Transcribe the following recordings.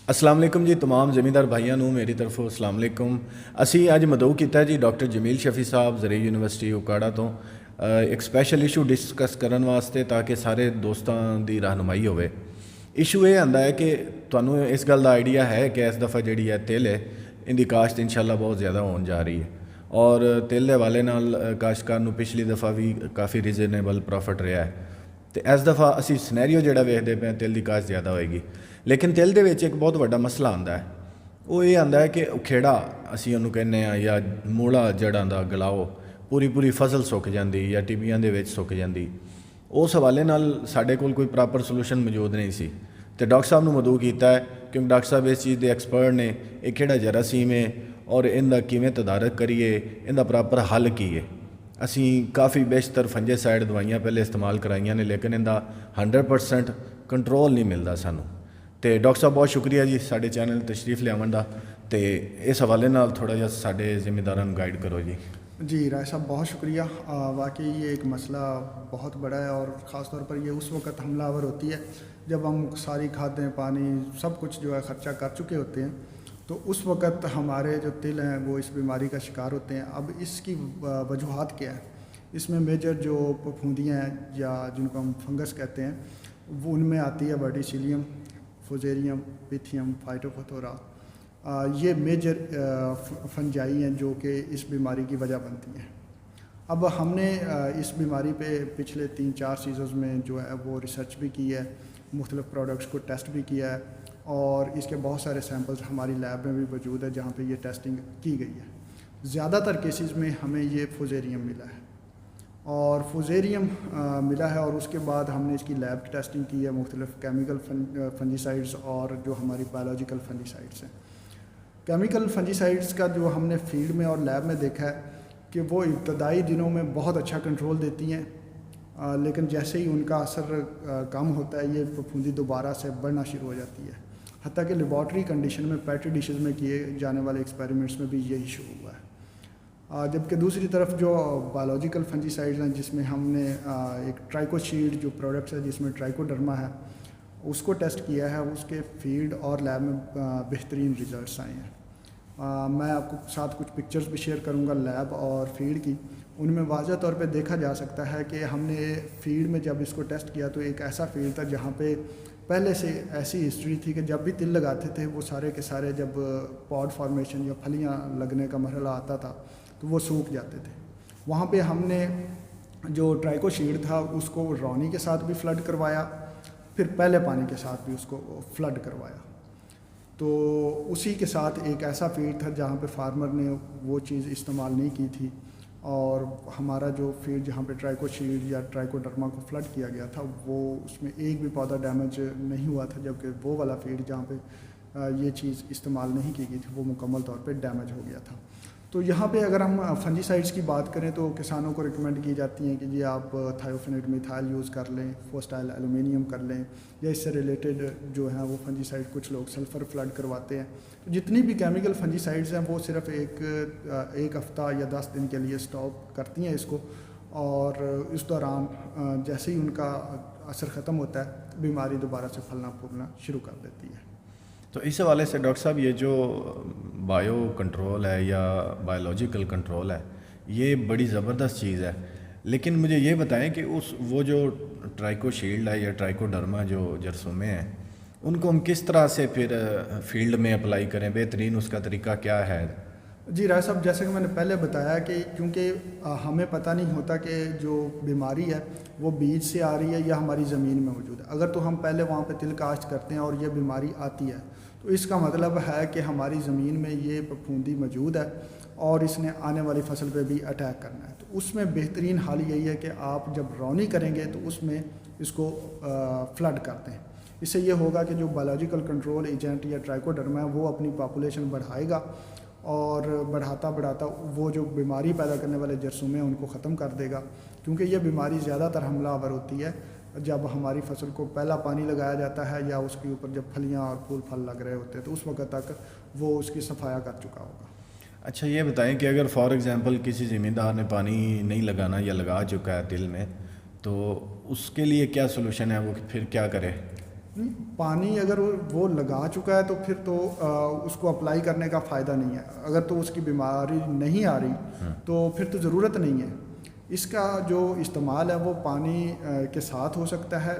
السلام علیکم جی تمام زمیندار بھائیوں نو میری طرفوں السلام علیکم۔ اسی اج مدعو کیتا ہے جی ڈاکٹر جمیل شفیع صاحب زرعی یونیورسٹی اوکاڑا تو ایک سپیشل ایشو ڈسکس کرن واسطے تاکہ سارے دوستاں دی رہنمائی ہوئے۔ ایشو یہ آندا ہے کہ تانوں اس گل دا آئیڈیا ہے کہ اس دفعہ جڑی ہے تل ہے ان دی کاشت انشاءاللہ بہت زیادہ ہون جا رہی ہے، اور تل دے حوالے نال کاشتکار نو پچھلی دفعہ بھی کافی ریزنیبل پروفٹ رہا ہے، تو اس دفعہ اسی سنیریو جڑا ویکھدے پے تل دی کاشت زیادہ ہوئے گی، لیکن تل دے وچ ایک بہت بڑا مسئلہ آندا ہے۔ وہ یہ آندا ہے کہ کھیڑا اسی انہوں کہنے ہیں یا موڑا جڑاں دا گلاؤ پوری فصل سک جاندی یا ٹبیاں دے وچ سک جاندی، اس حوالے نال ساڈے کول کوئی پراپر سولوشن موجود نہیں سی، تو ڈاکٹر صاحب نو مدعو کیتا ہے کیونکہ ڈاکٹر صاحب اس چیز دے ایکسپرٹ نے، یہ کہڑا جراثیم ہے اور ان دا کیویں تدارک کریے، ان دا پراپر حل کی ہے۔ اسی کافی بیشتر فنجے سائڈ دوائیاں پہلے استعمال کرائیاں نے، لیکن ان دا 100% کنٹرول نہیں ملتا سانوں۔ تو ڈاکٹر صاحب بہت شکریہ جی ساڈے چینل تشریف لیاون دا، تے اس حوالے نال تھوڑا جہا ساڈے ذمہ داراں نوں گائیڈ کرو جی۔ جی رائے صاحب بہت شکریہ۔ واقعی یہ ایک مسئلہ بہت بڑا ہے، اور خاص طور پر یہ اس وقت حملہ آور ہوتی ہے جب ہم ساری کھادیں پانی سب کچھ جو ہے خرچہ کر چکے ہوتے ہیں، تو اس وقت ہمارے جو تل ہیں وہ اس بیماری کا شکار ہوتے ہیں۔ اب اس کی وجوہات کیا ہے؟ اس میں میجر جو پھپھوندیاں ہیں یا جن کو ہم فنگس کہتے ہیں، وہ ان میں آتی ہے ورٹیسیلیم، فوزیریم، پیتھیم، فائٹوفتھورا۔ یہ میجر فنجائی ہیں جو کہ اس بیماری کی وجہ بنتی ہیں۔ اب ہم نے اس بیماری پہ پچھلے 3-4 سیزنز میں جو ہے وہ ریسرچ بھی کی ہے، مختلف پروڈکٹس کو ٹیسٹ بھی کیا ہے، اور اس کے بہت سارے سیمپلز ہماری لیب میں بھی موجود ہے جہاں پہ یہ ٹیسٹنگ کی گئی ہے۔ زیادہ تر کیسز میں ہمیں یہ فوزیریم ملا ہے، اور فوزیریم ملا ہے، اور اس کے بعد ہم نے اس کی لیب ٹیسٹنگ کی ہے مختلف کیمیکل فنجیسائڈز اور جو ہماری بایولوجیکل فنجیسائڈز ہیں۔ کیمیکل فنجیسائڈز کا جو ہم نے فیلڈ میں اور لیب میں دیکھا ہے کہ وہ ابتدائی دنوں میں بہت اچھا کنٹرول دیتی ہیں، لیکن جیسے ہی ان کا اثر کم ہوتا ہے یہ پھپھوندی دوبارہ سے بڑھنا شروع ہو جاتی ہے، حتیٰ کہ لیبارٹری کنڈیشن میں پیٹری ڈشز میں کیے جانے والے ایکسپیریمنٹس میں بھی یہی شروع ہوا ہے۔ جبکہ دوسری طرف جو بایولوجیکل فنجیسائڈز ہیں جس میں ہم نے ایک ٹرائکوشیلڈ جو پروڈکٹس ہے جس میں ٹرائکوڈرما ہے اس کو ٹیسٹ کیا ہے، اس کے فیلڈ اور لیب میں بہترین ریزلٹس آئے ہیں۔ میں آپ کو ساتھ کچھ پکچرز بھی شیئر کروں گا لیب اور فیلڈ کی، ان میں واضح طور پہ دیکھا جا سکتا ہے کہ ہم نے فیلڈ میں جب اس کو ٹیسٹ کیا تو ایک ایسا فیلڈ تھا جہاں پہ پہلے سے ایسی ہسٹری تھی کہ جب بھی تل لگاتے تھے وہ سارے کے سارے جب پاڈ فارمیشن یا پھلیاں لگنے کا مرحلہ آتا تھا تو وہ سوکھ جاتے تھے۔ وہاں پہ ہم نے جو ٹرائکو شیڈ تھا اس کو رونی کے ساتھ بھی فلڈ کروایا، پھر پہلے پانی کے ساتھ بھی اس کو فلڈ کروایا، تو اسی کے ساتھ ایک ایسا فیلڈ تھا جہاں پہ فارمر نے وہ چیز استعمال نہیں کی تھی، اور ہمارا جو فیلڈ جہاں پہ ٹرائکو شیلڈ یا ٹرائکو ڈرما کو فلڈ کیا گیا تھا وہ اس میں ایک بھی پودا ڈیمیج نہیں ہوا تھا، جبکہ وہ والا فیلڈ جہاں پہ یہ چیز استعمال نہیں کی گئی تھی وہ مکمل طور پہ ڈیمیج ہو گیا تھا۔ تو یہاں پہ اگر ہم فنجیسائڈس کی بات کریں تو کسانوں کو ریکمینڈ کی جاتی ہیں کہ جی آپ تھائیوفینیٹ میتھائل یوز کر لیں، فوسٹائل ایلومینیم کر لیں، یا اس سے ریلیٹڈ جو ہیں وہ فنجیسائڈ کچھ لوگ سلفر فلڈ کرواتے ہیں۔ جتنی بھی کیمیکل فنجیسائڈز ہیں وہ صرف ایک ہفتہ یا 10 دن کے لیے اسٹاپ کرتی ہیں اس کو، اور اس دوران جیسے ہی ان کا اثر ختم ہوتا ہے بیماری دوبارہ سے پھلنا پھولنا شروع کر دیتی ہے۔ تو اس حوالے سے ڈاکٹر صاحب یہ جو بایو کنٹرول ہے یا بایولوجیکل کنٹرول ہے یہ بڑی زبردست چیز ہے، لیکن مجھے یہ بتائیں کہ وہ جو ٹرائکو شیلڈ ہے یا ٹرائکو ڈرما جو جرثومے ہیں ان کو ہم کس طرح سے پھر فیلڈ میں اپلائی کریں، بہترین اس کا طریقہ کیا ہے؟ جی رائے صاحب، جیسے کہ میں نے پہلے بتایا کہ کیونکہ ہمیں پتہ نہیں ہوتا کہ جو بیماری ہے وہ بیج سے آ رہی ہے یا ہماری زمین میں موجود ہے۔ اگر تو ہم پہلے وہاں پہ تل کاشت کرتے ہیں اور یہ بیماری آتی ہے تو اس کا مطلب ہے کہ ہماری زمین میں یہ پھپھوندی موجود ہے اور اس نے آنے والی فصل پہ بھی اٹیک کرنا ہے۔ تو اس میں بہترین حل یہی ہے کہ آپ جب رونی کریں گے تو اس میں اس کو فلڈ کرتے ہیں۔ اس سے یہ ہوگا کہ جو بایولوجیکل کنٹرول ایجنٹ یا ٹرائکوڈرما ہے وہ اپنی پاپولیشن بڑھائے گا، اور بڑھاتا وہ جو بیماری پیدا کرنے والے جرثومے ہیں ان کو ختم کر دے گا، کیونکہ یہ بیماری زیادہ تر حملہ آور ہوتی ہے جب ہماری فصل کو پہلا پانی لگایا جاتا ہے یا اس کے اوپر جب پھلیاں اور پھول پھل لگ رہے ہوتے ہیں تو اس وقت تک وہ اس کی صفایا کر چکا ہوگا۔ اچھا یہ بتائیں کہ اگر فار ایگزامپل کسی زمیندار نے پانی نہیں لگانا یا لگا چکا ہے تل میں، تو اس کے لیے کیا سولوشن ہے، وہ پھر کیا کرے؟ نہیں، پانی اگر وہ لگا چکا ہے تو پھر تو اس کو اپلائی کرنے کا فائدہ نہیں ہے. اگر تو اس کی بیماری نہیں آ رہی تو پھر تو ضرورت نہیں ہے. اس کا جو استعمال ہے وہ پانی کے ساتھ ہو سکتا ہے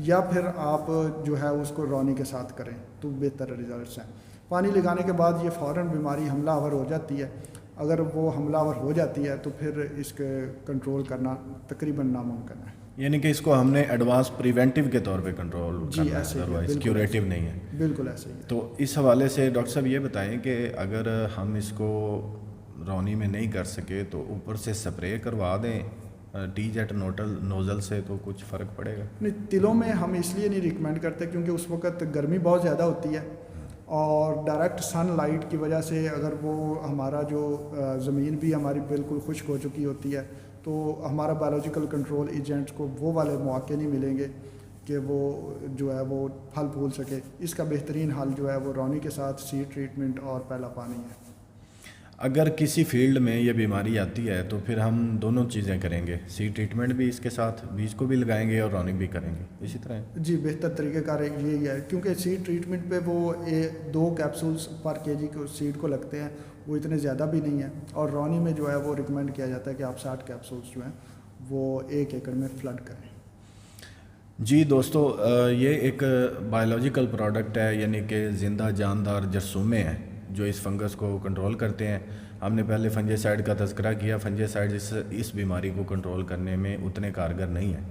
یا پھر آپ جو ہے اس کو رونی کے ساتھ کریں تو بہتر ریزلٹس ہیں. پانی لگانے کے بعد یہ فوراً بیماری حملہ آور ہو جاتی ہے. اگر وہ حملہ آور ہو جاتی ہے تو پھر اس کے کنٹرول کرنا تقریباً ناممکن ہے. یعنی کہ اس کو ہم نے ایڈوانس پریونٹیو کے طور پہ کنٹرول کرنا ایسے ہے، ہی ہے، ادروائز بالکل کیوریٹیو نہیں ہے. بالکل ایسے ہی ہے. تو اس حوالے سے ڈاکٹر صاحب یہ بتائیں کہ اگر ہم اس کو رونی میں نہیں کر سکے تو اوپر سے سپرے کروا دیں ٹی جیٹ نوزل سے، تو کچھ فرق پڑے گا؟ نہیں، تلوں میں ہم اس لیے نہیں ریکمینڈ کرتے کیونکہ اس وقت گرمی بہت زیادہ ہوتی ہے اور ڈائریکٹ سن لائٹ کی وجہ سے اگر وہ ہمارا جو زمین بھی ہماری بالکل خشک ہو چکی ہوتی ہے تو ہمارا بایولوجیکل کنٹرول ایجنٹس کو وہ والے مواقع نہیں ملیں گے کہ وہ جو ہے وہ پھل پھول سکے. اس کا بہترین حل جو ہے وہ رونی کے ساتھ سیڈ ٹریٹمنٹ اور پہلا پانی ہے. اگر کسی فیلڈ میں یہ بیماری آتی ہے تو پھر ہم دونوں چیزیں کریں گے، سی ٹریٹمنٹ بھی اس کے ساتھ، بیج کو بھی لگائیں گے اور رونی بھی کریں گے، اسی طرح؟ جی، بہتر طریقہ کار یہی ہے کیونکہ سیڈ ٹریٹمنٹ پہ وہ 2 کیپسولز پر کے جی کو سیڈ کو لگتے ہیں، وہ اتنے زیادہ بھی نہیں ہیں. اور رونی میں جو ہے وہ ریکمینڈ کیا جاتا ہے کہ آپ 60 کیپسولز جو ہیں وہ 1 ایکڑ میں فلڈ کریں. جی دوستو، یہ ایک بایولوجیکل پروڈکٹ ہے، یعنی کہ زندہ جاندار جرثومے ہیں جو اس فنگس کو کنٹرول کرتے ہیں. ہم نے پہلے فنجی سائڈ کا تذکرہ کیا. فنجی سائڈ اس بیماری کو کنٹرول کرنے میں اتنے کارگر نہیں ہیں.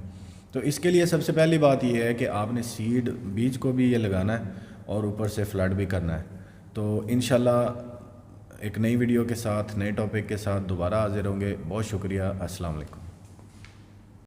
تو اس کے لیے سب سے پہلی بات یہ ہے کہ آپ نے سیڈ بیج کو بھی یہ لگانا ہے اور اوپر سے فلڈ بھی کرنا ہے. تو انشاءاللہ ایک نئی ویڈیو کے ساتھ، نئے ٹاپک کے ساتھ دوبارہ حاضر ہوں گے. بہت شکریہ. السلام علیکم.